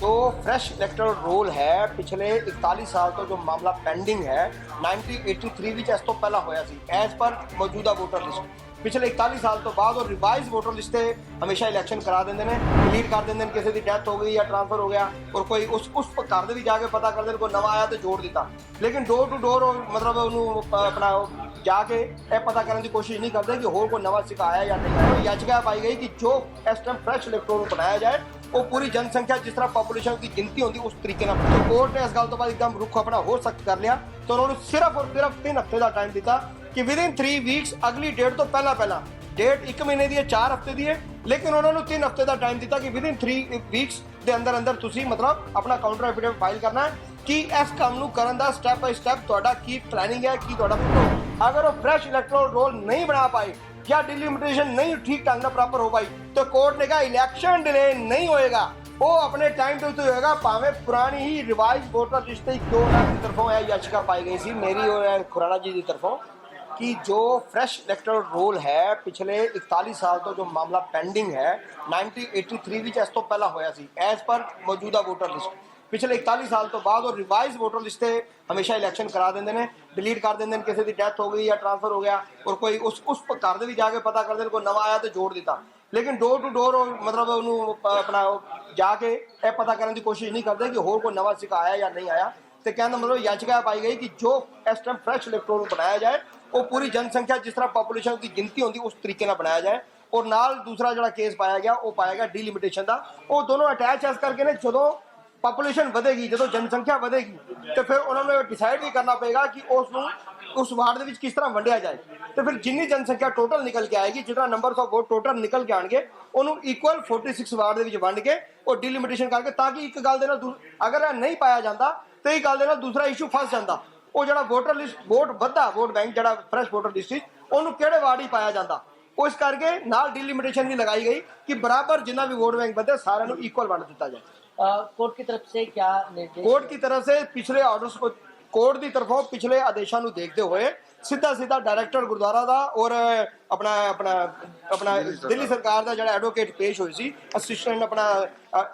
जो fresh electoral roll है पिछले 41 साल तो जो मामला पेंडिंग है 1983 ਵਿੱਚ ਇਸ ਤੋਂ ਪਹਿਲਾਂ ਹੋਇਆ ਸੀ ਐਜ਼ ਪਰ ਮੌਜੂਦਾ ਵੋਟਰ ਲਿਸਟ ਪਿਛਲੇ 41 ਸਾਲ ਤੋਂ ਬਾਅਦ ਉਹ ਰਿਵਾਈਜ਼ ਵੋਟਰ ਲਿਸਟ ਤੇ ਹਮੇਸ਼ਾ ਇਲੈਕਸ਼ਨ ਕਰਾ ਦਿੰਦੇ ਨੇ ਡਿਲੀਟ ਕਰ ਦਿੰਦੇ ਨੇ ਕਿਸੇ ਦੀ ਡੈਥ ਹੋ ਗਈ ਜਾਂ ਟ੍ਰਾਂਸਫਰ ਹੋ ਗਿਆ ਔਰ ਕੋਈ ਉਸ ਘਰ ਦੇ ਵੀ ਜਾ ਕੇ ਪਤਾ ਕਰਦੇ ਨੇ ਕੋਈ ਨਵਾਂ ਆਇਆ ਤੇ ਜੋੜ ਦਿੱਤਾ ਲੇਕਿਨ ਡੋਰ ਟੂ ਡੋਰ ਮਤਲਬ ਉਹਨੂੰ ਆਪਣਾ ਜਾ ਕੇ ਇਹ ਪਤਾ ਕਰਨ ਦੀ ਕੋਸ਼ਿਸ਼ ਨਹੀਂ ਕਰਦੇ ਕਿ ਹੋਰ ਕੋਈ ਨਵਾਂ ਸਿੱਕਾ ਆਇਆ ਜਾਂ नहीं आया याचिका पाई गई कि जो इस टाइम फ्रेश इलेक्टोरल बनाया जाए वो पूरी जनसंख्या जिस तरह पॉपुलेशन की गिनती होती उस तरीके ਨਾਲ तो कोर्ट ने इस गल तो बाद एकदम रुख अपना होर सख्त कर लिया तो उन्होंने सिर्फ और सिर्फ 3 हफ्ते का टाइम दिता कि विद इन 3 वीक्स अगली डेट तो पहला डेट 1 महीने की है 4 हफ्ते की है लेकिन उन्होंने 3 हफ्ते का टाइम दिता कि विद इन 3 वीक्स के अंदर तुसी मतलब अपना काउंटर एफिडेविट फाइल करना है कि इस काम ਨੂੰ ਕਰਨ ਦਾ ਸਟੈਪ ਬਾਈ ਸਟੈਪ ਤੁਹਾਡਾ ਕੀ ਪਲੈਨਿੰਗ ਹੈ ਕੀ ਤੁਹਾਡਾ अगर वो फ्रेश इलेक्टोरल रोल नहीं बना पाए या डिलिमिटेशन नहीं ठीक ढंग से प्रॉपर हो पाई तो कोर्ट ने कहा इलेक्शन डिले नहीं होएगा वो अपने टाइम पे तो होएगा भावें पुरानी ही रिवाइज वोटर लिस्ट क्यों ना की तरफों यह याचिका पाई गई थी मेरी और खुराना जी की तरफों कि जो फ्रेश इलेक्टोरल रोल है पिछले 41 साल तो जो मामला पेंडिंग है 1983 ਵਿੱਚ ਇਸ ਤੋਂ ਪਹਿਲਾਂ ਹੋਇਆ ਸੀ ਐਜ਼ ਪਰ ਮੌਜੂਦਾ ਵੋਟਰ ਲਿਸਟ पिछले 41 साल तो बाद और रिवाइज वोटर लिस्ट से हमेशा इलैक्शन करा देंगे ने डिलीट कर देंगे किसी की डेथ हो गई या ट्रांसफर हो गया और कोई उस घर भी जाके पता करते कोई नवा आया तो जोड़ दिता लेकिन डोर टू डोर मतलब उन्होंने अपना जाके यह पता करने की कोशिश नहीं करते कि होर कोई नवा सिक्का आया या नहीं आया तो कहने का मतलब याचिका पाई गई कि जो इस टाइम फ्रेश इलेक्टोरल बनाया जाए वो पूरी जनसंख्या जिस तरह पॉपुलेशन की गिनती होती उस तरीके से बनाया जाए और नाल दूसरा जो केस पाया गया वो पाया गया डिलिमिटेशन का वो दोनों अटैच इस करके ने जो पॉपुलेशन ਵਧੇਗੀ ਜਦੋਂ ਜਨਸੰਖਿਆ ਵਧੇਗੀ ਤੇ ਫਿਰ ਉਹਨਾਂ ਨੂੰ ਡਿਸਾਈਡ ਵੀ ਕਰਨਾ ਪਏਗਾ ਕਿ ਉਸ ਵਾਰਡ ਦੇ ਵਿੱਚ ਕਿਸ ਤਰ੍ਹਾਂ ਵੰਡਿਆ ਜਾਏ ਤੇ ਫਿਰ ਜਿੰਨੀ ਜਨਸੰਖਿਆ ਟੋਟਲ ਨਿਕਲ ਕੇ ਆਏਗੀ ਜਿੰਨਾ ਨੰਬਰਸ ਆਫ ਵੋਟ ਟੋਟਲ ਨਿਕਲ ਕੇ ਆਣਗੇ ਉਹਨੂੰ ਇਕੁਅਲ 46 ਵਾਰਡ ਦੇ ਵਿੱਚ ਵੰਡ ਕੇ ਉਹ ਡਿਲਿਮਿਟੇਸ਼ਨ ਕਰਕੇ ਤਾਂ ਕਿ ਇੱਕ ਗੱਲ ਦੇ ਨਾਲ ਅਗਰ ਇਹ ਨਹੀਂ ਪਾਇਆ ਜਾਂਦਾ ਤੇ ਇਹ ਗੱਲ ਦੇ ਨਾਲ ਦੂਸਰਾ ਇਸ਼ੂ ਫਸ ਜਾਂਦਾ ਉਹ ਜਿਹੜਾ ਵੋਟਰ ਲਿਸਟ ਵੋਟ ਵੱਧਾ ਵੋਟ ਬੈਂਕ ਜਿਹੜਾ ਫਰੈਸ਼ ਵੋਟਰ ਲਿਸਟ ਉਹਨੂੰ ਕਿਹੜੇ ਵਾਰਡ ਹੀ ਪਾਇਆ ਜਾਂਦਾ ਉਹ ਇਸ ਕਰਕੇ ਨਾਲ ਡਿਲਿਮਿਟੇਸ਼ਨ ਵੀ ਲਗਾਈ ਗਈ ਕਿ ਬਰਾਬਰ ਜਿੰਨਾ ਵੀ ਵੋਟ ਬੈਂਕ ਵਧੇ ਸਾਰਿਆਂ ਨੂੰ ਇਕੁਅਲ ਵੰਡ ਦਿੱਤਾ ਜਾਏ कोर्ट की तरफ से क्या निर्देश कोर्ट की तरफ से पिछले ऑर्डर्स को कोर्ट की तरफों पिछले आदेशों को देखते हुए सीधा डायरैक्टर गुरुद्वारा का और अपना अपना अपना दिल्ली सरकार का जो एडवोकेट पेश हुई सी असिस्टेंट अपना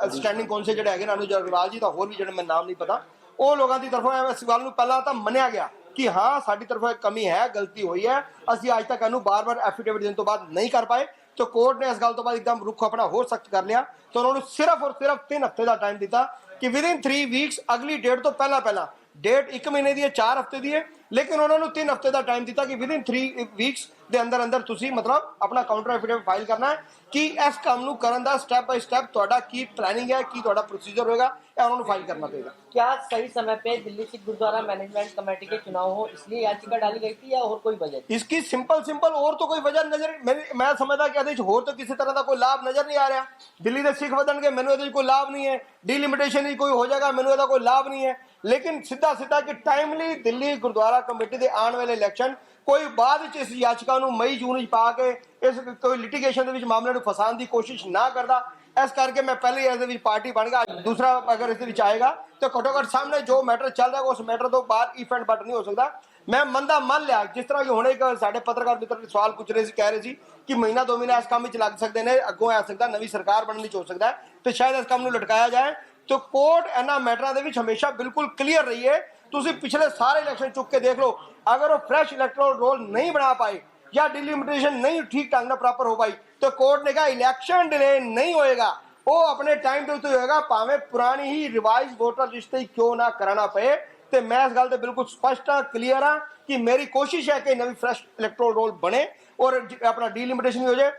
स्टैंडिंग काउंसिल जो है अनुज अग्रवाल जी का होर भी जो मैं नाम नहीं पता वो लोगों की तरफों इस गल पहला तो मनिया गया कि हाँ साडी तरफों एक कमी है गलती हुई है असी अज तक इनू बार एफिडेविट देने तो बाद नहीं कर पाए तो कोर्ट ने इस गल तो बाद एकदम रुख अपना होर सख्त कर लिया तो उन्होंने सिर्फ और सिर्फ 3 हफ्ते का टाइम दिता कि विद इन 3 वीक्स अगली डेट तो पहला डेट 1 महीने की है 4 हफ्ते की है लेकिन उन्होंने 3 हफ्ते का टाइम दिता कि विद इन 3 वीक्स के अंदर तुसी मतलब अपना काउंटर एफिडेविट फाइल करना है कि इस काम ਨੂੰ ਕਰਨ ਦਾ स्टैप बाय स्टैप ਤੁਹਾਡਾ ਕੀ प्लानिंग है की ਤੁਹਾਡਾ प्रोसीजर होगा या उन्होंने फाइल करना पड़ेगा क्या सही समय पे दिल्ली सिख गुरुद्वारा मैनेजमेंट कमेटी के चुनाव हो इसलिए याचिका डाली गई थी या और कोई वजह इसकी सिंपल और तो कोई वजह नजर मैं समझदा कि ਇਹਦੇ ਹੋਰ तो किसी तरह का कोई लाभ नजर नहीं आ रहा दिल्ली ਦੇ सिख ਵਧਣਗੇ ਮੈਨੂੰ ਇਹਦੇ कोई लाभ नहीं है डिलिमिटेशन ही कोई हो जाएगा ਮੈਨੂੰ ਇਹਦਾ कोई लाभ नहीं है लेकिन सीधा कि टाइमली दिल्ली गुरुद्वारा कमेटी के आने वाले इलैक्शन कोई बाद इस याचिका मई जून पा के इस कोई लिटिगेशन मामले में फसाने की कोशिश ना करता इस करके मैं पहले इस पार्टी बन गया दूसरा अगर इस आएगा तो घट्टो घट सामने जो मैटर चल रहा है उस मैटर तो बाहर इफ एंड बट नहीं हो सकता मैं मंदा मन लिया जिस तरह कि हुणे एक साडे पत्रकार मित्र सवाल पूछ रहे सी कह रहे सी कि महीना 2 महीने इस काम में लग सकते हैं अगों आ सकता नवी सरकार बनने हो सकता है तो शायद इस काम में लटकाया जाए तो कोर्ट इन्हां मैटरां दे विच हमेशा बिल्कुल क्लीयर रही है तुसीं पिछले सारे इलैक्शन चुक के देख लो अगर वो फ्रेश इलेक्टोरल रोल नहीं बना पाए या डिलिमिटेशन नहीं ठीक ढंग से प्रॉपर हो पाई तो कोर्ट ने कहा इलैक्शन डिले नहीं होएगा वो अपने टाइम पे तो होएगा भावें पुरानी ही रिवाइज वोटर लिस्ट क्यों ना कराना पे तो मैं इस गल ते बिल्कुल स्पष्ट हाँ क्लीयर हाँ कि मेरी कोशिश है कि नवी फ्रेश इलेक्टोरल रोल बने और अपना डिलिमिटेशन हो जाए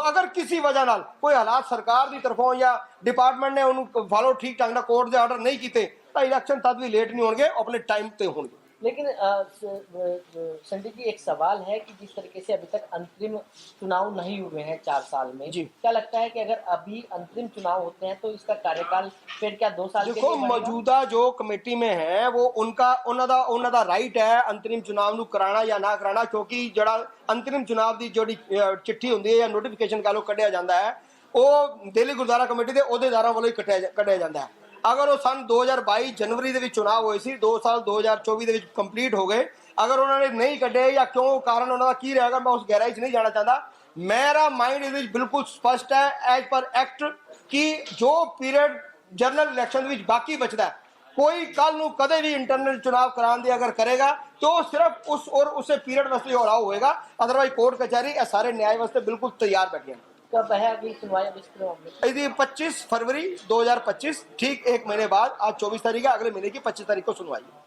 अगर किसी वजह नाल कोई हालात सरकार की तरफों या डिपार्टमेंट ने उन्होंने फॉलो ठीक ढंग से कोर्ट के आर्डर नहीं किए तो इलैक्शन तद भी लेट नहीं होंगे अपने टाइम पर होंगे लेकिन संदीप जी एक सवाल है कि जिस तरीके से अभी तक अंतरिम चुनाव नहीं हुए हैं 4 साल में जी क्या लगता है कि अगर अभी अंतरिम चुनाव होते हैं तो इसका कार्यकाल फिर क्या 2 साल देखो मौजूदा जो कमेटी में है वो उनका राइट है अंतरिम चुनाव ਨੂੰ कराना या ना कराना क्योंकि जड़ा अंतरिम चुनाव की जोड़ी चिट्ठी होंगी है या नोटिफिकेशन कह लो कढ़िया जाता है वो दिल्ली गुरुद्वारा कमेटी के अहुदेदारां वालों ही कढ़िया जाता है अगर वो सन 2022 जनवरी के चुनाव हुए सी 2 साल 2024 के कंप्लीट हो गए अगर उन्होंने नहीं कढ़े या क्यों कारण उन्होंने की रहेगा मैं उस गहराई से नहीं जाना चाहता मेरा माइंड बिल्कुल स्पष्ट है एज पर एक्ट कि जो पीरियड ਜਨਰਲ ਇਲੈਕਸ਼ਨ ਵਿੱਚ ਬਾਕੀ ਬਚਦਾ ਹੈ। ਕੋਈ ਕੱਲ ਨੂੰ ਕਦੇ ਵੀ ਇੰਟਰਨਲ ਚੁਣਾਵ ਕਰਾਉਣ ਦੀ ਅਗਰ ਕਰੇਗਾ तो सिर्फ उस और उसे पीरियड वास्ते हो रहा होएगा, अदरवाइज कोर्ट कचहरी ये सारे न्याय वास्ते बिल्कुल तैयार बैठे हैं। कब है अगली सुनवाई अब इस मामले में? यदि 25 फरवरी 2025 ठीक एक महीने बाद, आज 24 तारीख है, अगले महीने की 25 तारीख को सुनवाई है।